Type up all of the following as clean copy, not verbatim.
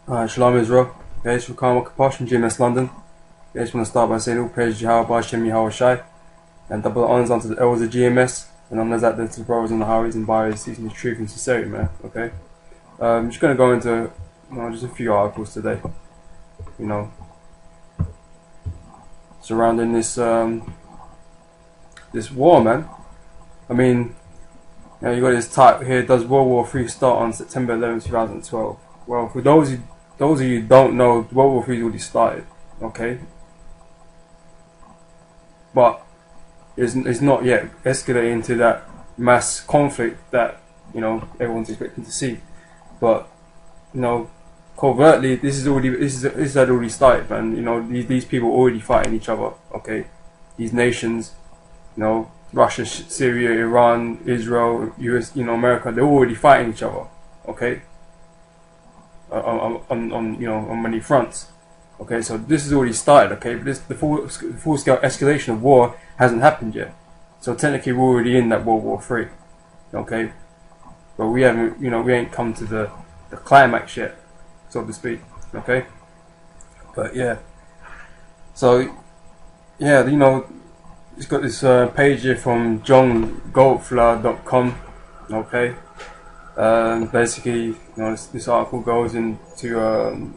Shalom Israel. Guys, for Karma Kaposh from GMS London. Guys, want to start by saying all praise Yahweh Bashem Yahweh Shai and double honours unto the elders of GMS and honours out there to the brothers on the highways and byways seeking the truth and sincerity, man. Okay? I'm just going to go into just a few articles today, surrounding this this war, man. I mean, you got this type here, does World War III start on September 11, 2012? Well, for those of you who don't know, World War III already started, okay? But it's not yet escalated into that mass conflict that, everyone's expecting to see. But, covertly, this had already started, man. These people are already fighting each other, okay? These nations, Russia, Syria, Iran, Israel, US, America, they're already fighting each other, okay? On many fronts. Okay, so this has already started. Okay, but the full scale escalation of war hasn't happened yet. So technically, we're already in that World War III. Okay, but we haven't, we ain't come to the climax yet, so to speak. Okay, but yeah. So yeah, it's got this page here from johngolfler.com. Okay. Basically, this article goes into,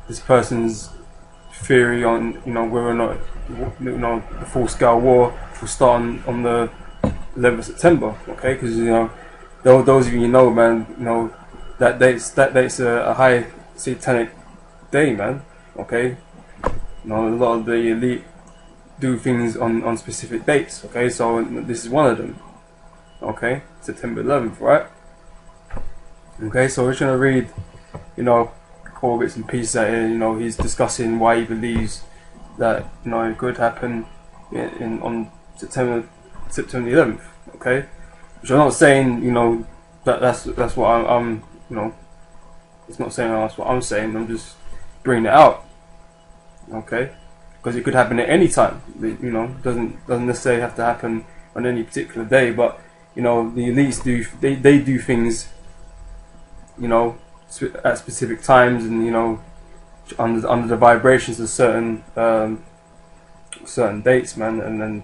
this person's theory on, whether or not, the full-scale war will start on the 11th of September. Okay, because those of you man, that date's a high satanic day, man. Okay, a lot of the elite do things on specific dates, okay, so this is one of them, okay, September 11th, right? Okay, so we're just gonna read, core bits and pieces out here. He's discussing why he believes that, it could happen on September 11th, okay, which I'm not saying, that's what I'm it's not saying that's what I'm saying, I'm just bringing it out, okay? Because it could happen at any time. Doesn't necessarily have to happen on any particular day. But the elites they do things, at specific times, and under the vibrations of certain dates, man, and then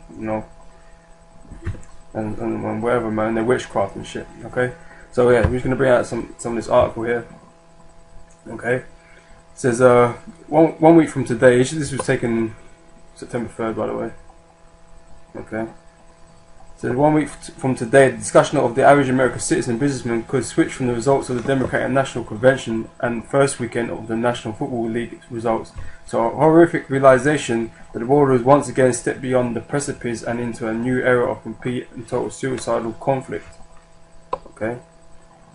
and whatever, man, they're witchcraft and shit. Okay, so yeah, we're just gonna bring out some of this article here. Okay. It says, one week from today, this was taken September 3rd, by the way. Okay. It says, 1 week from today, the discussion of the average American citizen and businessman could switch from the results of the Democratic National Convention and first weekend of the National Football League results to a horrific realization that the world has once again stepped beyond the precipice and into a new era of complete and total suicidal conflict. Okay.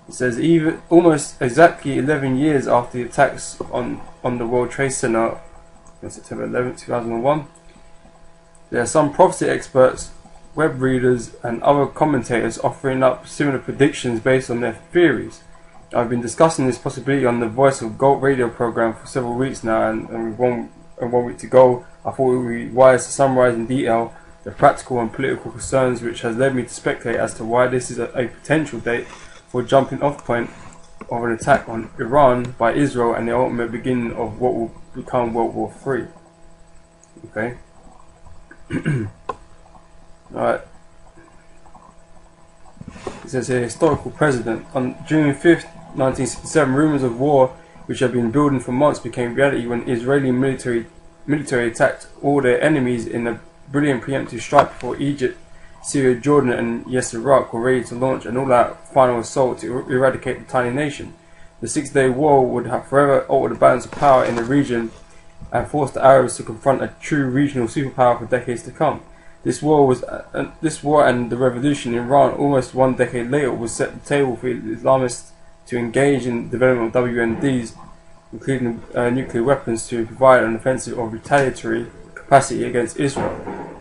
It says, even almost exactly 11 years after the attacks on the World Trade Center on September 11, 2001, there are some prophecy experts, web readers, and other commentators offering up similar predictions based on their theories. I've been discussing this possibility on the Voice of Gold radio program for several weeks now, and with one week to go, I thought it would be wise to summarize in detail the practical and political concerns which has led me to speculate as to why this is a potential date for a jumping off point of an attack on Iran by Israel and the ultimate beginning of what will become World War III. Okay. Alright. It says here, historical precedent. On June 5th, 1967, rumours of war which had been building for months became reality when Israeli military attacked all their enemies in a brilliant preemptive strike before Egypt, Syria, Jordan, and yes, Iraq were ready to launch an all-out final assault to eradicate the tiny nation. The Six-Day War would have forever altered the balance of power in the region and forced the Arabs to confront a true regional superpower for decades to come. This war and the revolution in Iran almost 1 decade later would set the table for Islamists to engage in the development of WMDs, including nuclear weapons, to provide an offensive of retaliatory capacity against Israel.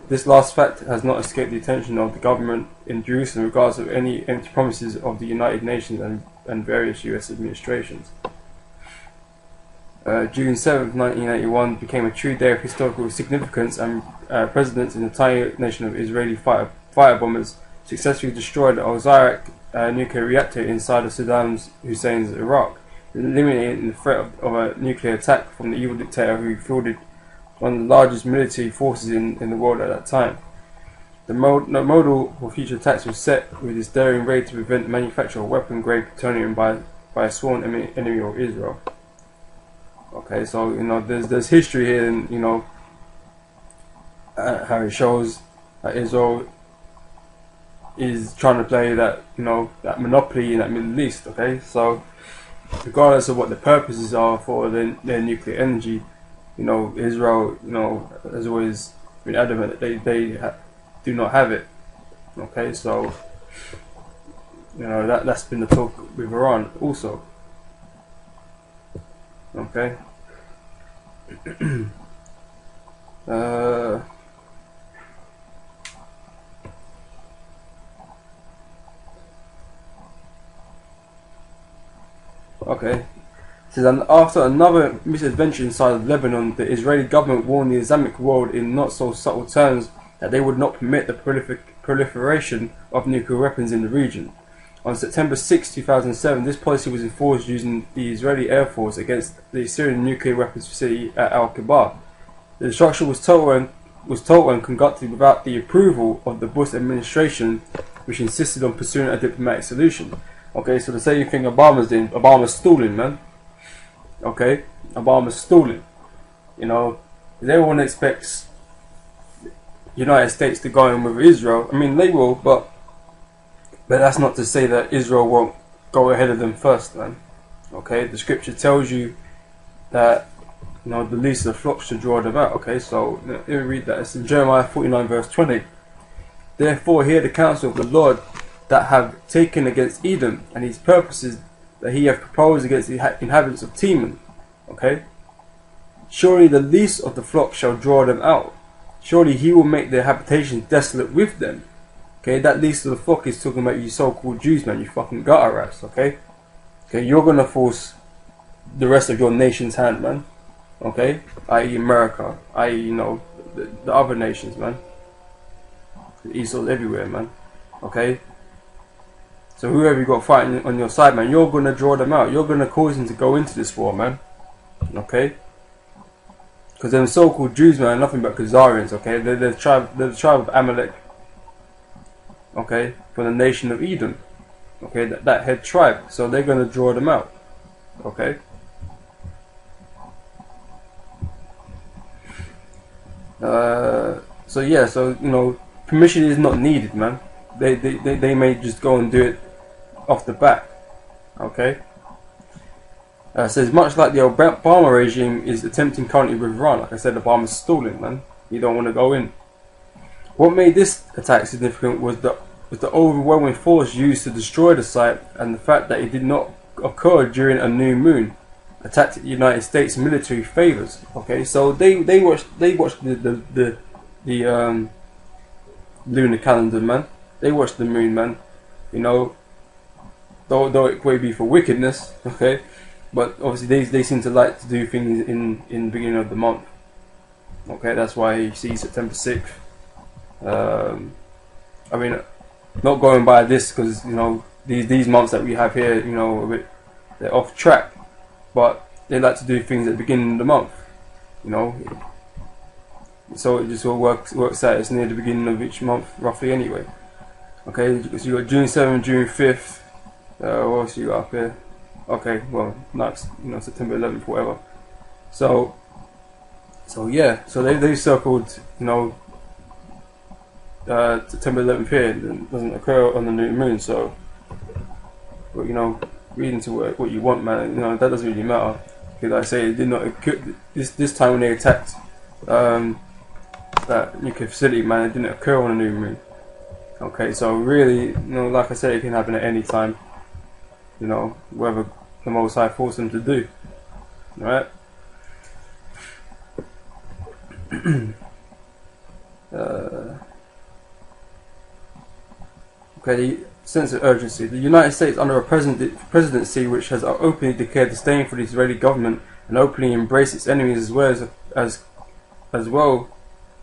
This last fact has not escaped the attention of the government in Jerusalem regardless of any empty promises of the United Nations and various US administrations. June 7th, 1981 became a true day of historical significance, and presidents in the tiny nation of Israeli fighter bombers successfully destroyed the Ozark nuclear reactor inside of Saddam Hussein's Iraq, eliminating the threat of a nuclear attack from the evil dictator who fielded one of the largest military forces in the world at that time. The model for future attacks was set with this daring raid to prevent the manufacture of weapon-grade plutonium by a sworn enemy of Israel. Okay, so there's history here, and how it shows that Israel is trying to play that that monopoly in that Middle East. Okay, so regardless of what the purposes are for their nuclear energy, Israel has always been adamant that they do not have it. Okay, so that's been the talk with Iran also. Okay. Okay. It says, and after another misadventure inside of Lebanon, the Israeli government warned the Islamic world in not so subtle terms that they would not permit the proliferation of nuclear weapons in the region. On September 6, 2007, this policy was enforced using the Israeli Air Force against the Syrian nuclear weapons facility at Al-Kibar. The destruction was total and conducted without the approval of the Bush administration, which insisted on pursuing a diplomatic solution. Okay, so the same thing Obama's doing. Obama's stalling, man. Okay, Obama's stalling. Everyone expects the United States to go in with Israel. I mean, they will, but that's not to say that Israel won't go ahead of them first, man. Okay, the scripture tells you that the least of the flock should draw them out. Okay, so let me read that. It's in Jeremiah 49 verse 20. Therefore hear the counsel of the Lord that have taken against Edom, and his purposes that he hath proposed against the inhabitants of Teman. Okay, surely the least of the flock shall draw them out. Surely he will make their habitations desolate with them. Okay, that least of the flock is talking about you so-called Jews, man, you fucking gutter rats. Okay, you're gonna force the rest of your nation's hand, man. Okay, i.e. America, i.e. the other nations, man. Esau's everywhere, man. Okay, so whoever you got fighting on your side, man, you're gonna draw them out. You're gonna cause them to go into this war, man. Okay, because them so-called Jews, man, are nothing but Khazarians. Okay, they're the tribe of Amalek. Okay, from the nation of Edom. Okay, that head tribe. So they're gonna draw them out. Okay. So permission is not needed, man. They may just go and do it off the bat. Okay. Says much like the Obama regime is attempting currently with Iran. Like I said, Obama's stalling, man. You don't want to go in. What made this attack significant was the overwhelming force used to destroy the site, and the fact that it did not occur during a new moon, a tactic the United States military favors. Okay, so they watched the lunar calendar, man. They watched the moon, man. Though it may be for wickedness, okay, but obviously they seem to like to do things in the beginning of the month. Okay, that's why you see September 6th. I mean, not going by this because these months that we have here, they're off track, but they like to do things at the beginning of the month. So it just all works out. It's near the beginning of each month, roughly, anyway. Okay, so you got June 7th, June 5th. What else you got up here? Okay, well, next, September 11th, whatever. So yeah, so they circled, September 11th here. It doesn't occur on the new moon, so, but read into what you want, man. That doesn't really matter. Because like I say, it did not occur this time when they attacked that nuclear facility, man. It didn't occur on a new moon. Okay, so really, like I said, it can happen at any time. Whatever the Most High forced them to do. Alright? Okay, the sense of urgency. The United States, under a presidency which has openly declared disdain for the Israeli government and openly embraced its enemies as well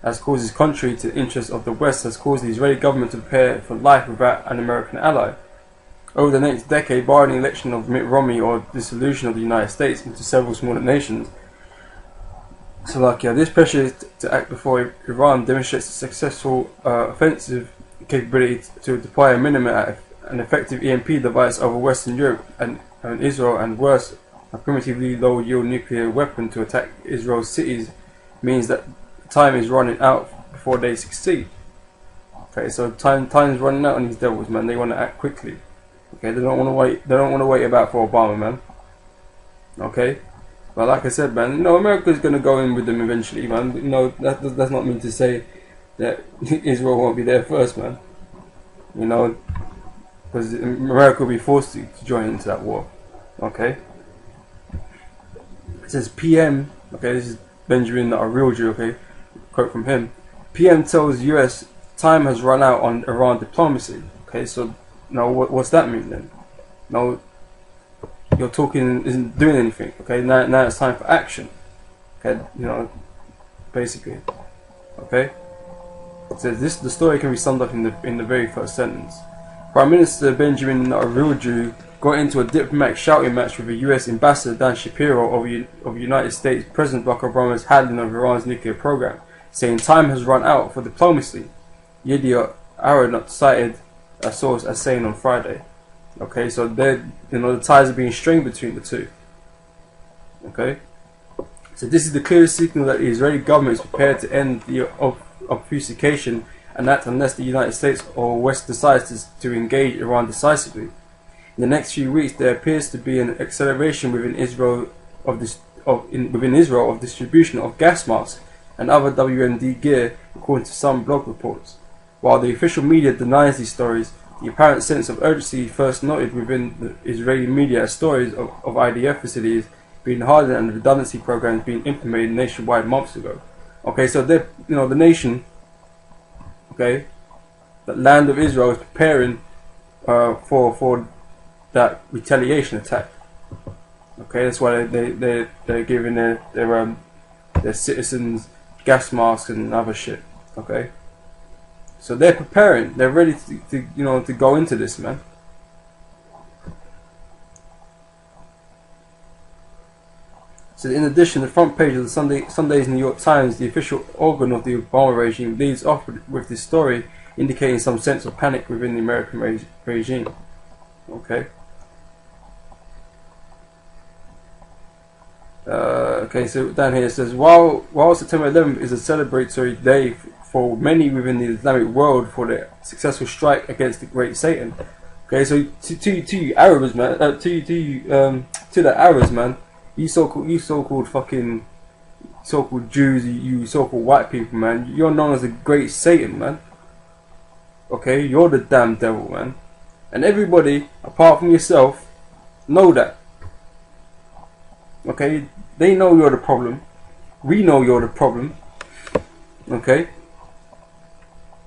as causes contrary to the interests of the West, has caused the Israeli government to prepare for life without an American ally. over the next decade, barring the election of Mitt Romney or dissolution of the United States into several smaller nations. So, like, yeah, this pressure to act before Iran demonstrates a successful offensive capability to deploy a minimum an effective EMP device over Western Europe and Israel, and worse, a primitively low-yield nuclear weapon to attack Israel's cities, means that time is running out before they succeed. Okay, so time is running out on these devils, man. They want to act quickly. Okay, they don't want to wait. They don't want to wait about for Obama, man. Okay, but like I said, man, you know, America's gonna go in with them eventually, man. You know, that does not mean to say that Israel won't be there first, man. You know, because America will be forced to join into that war. Okay. It says PM. Okay, this is Benjamin, not a real Jew. Okay, quote from him. PM tells US time has run out on Iran diplomacy. Okay, so now what's that mean then? No, your talking isn't doing anything. Okay, now it's time for action. Okay, you know, basically. Okay, it says the story can be summed up in the very first sentence. Prime Minister Benjamin, not a real Jew, got into a diplomatic shouting match with the US Ambassador Dan Shapiro of United States President Barack Obama's handling of Iran's nuclear program, saying time has run out for diplomacy. Yediot Ahronot cited a source as saying on Friday. Okay, so the ties are being strained between the two. Okay, so this is the clearest signal that the Israeli government is prepared to end the obfuscation, and that unless the United States or West decides to engage Iran decisively. In the next few weeks, there appears to be an acceleration within Israel of distribution of gas masks and other WMD gear, according to some blog reports. While the official media denies these stories, the apparent sense of urgency first noted within the Israeli media as stories of IDF facilities being hardened and redundancy programs being implemented nationwide months ago. Okay, so the nation, okay, the land of Israel is preparing for that retaliation attack. Okay, that's why they're giving their citizens gas masks and other shit. Okay, so they're preparing. They're ready to go into this, man. So in addition, the front page of the Sunday's New York Times, the official organ of the Obama regime, leads off with this story, indicating some sense of panic within the American regime. Okay. Okay, so down here it says, while September 11th is a celebratory day for many within the Islamic world for the successful strike against the Great Satan. Okay, so to you Arabs, man, to the Arabs, man, you so-called fucking so-called Jews, you so-called white people, man, you're known as the Great Satan, man. Okay, you're the damn devil, man, and everybody apart from yourself know that. Okay, they know you're the problem. We know you're the problem. Okay,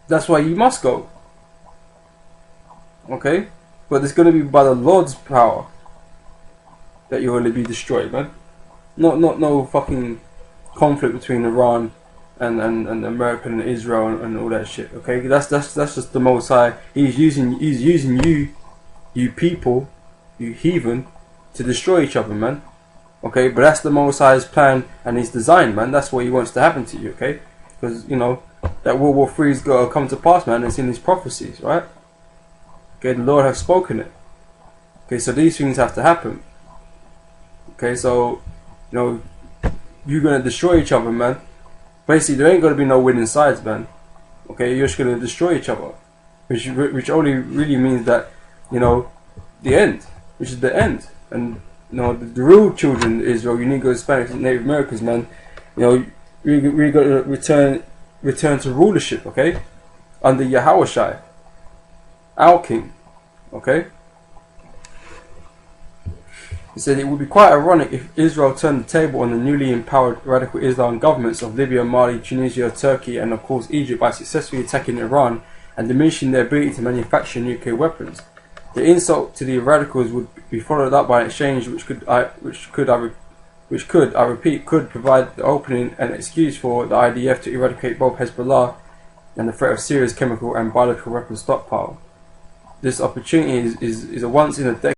that's why you must go. Okay, but it's going to be by the Lord's power that you're going to be destroyed, man. Not no fucking conflict between Iran and America and Israel and all that shit. Okay, that's just the Most High. He's using you people, you heathen, to destroy each other, man. Okay, but that's the Most High's plan and his design, man. That's what he wants to happen to you, okay? Because, you know, that World War III is going to come to pass, man. It's in his prophecies, right? Okay, the Lord has spoken it. Okay, so these things have to happen. Okay, so, you know, you're going to destroy each other, man. Basically, there ain't going to be no winning sides, man. Okay, you're just going to destroy each other. Which only really means that, you know, the end. Which is the end. And no, the real children of Israel, you need to go to Hispanics and Native Americans, man. You know, we got to return to rulership, okay? Under Yahushua, our king, okay? He said it would be quite ironic if Israel turned the table on the newly empowered radical Islam governments of Libya, Mali, Tunisia, Turkey, and of course Egypt by successfully attacking Iran and diminishing their ability to manufacture nuclear weapons. The insult to the radicals would be followed up by an exchange which could provide the opening and excuse for the IDF to eradicate both Hezbollah and the threat of Syria's chemical and biological weapons stockpile. this opportunity is a once in a decade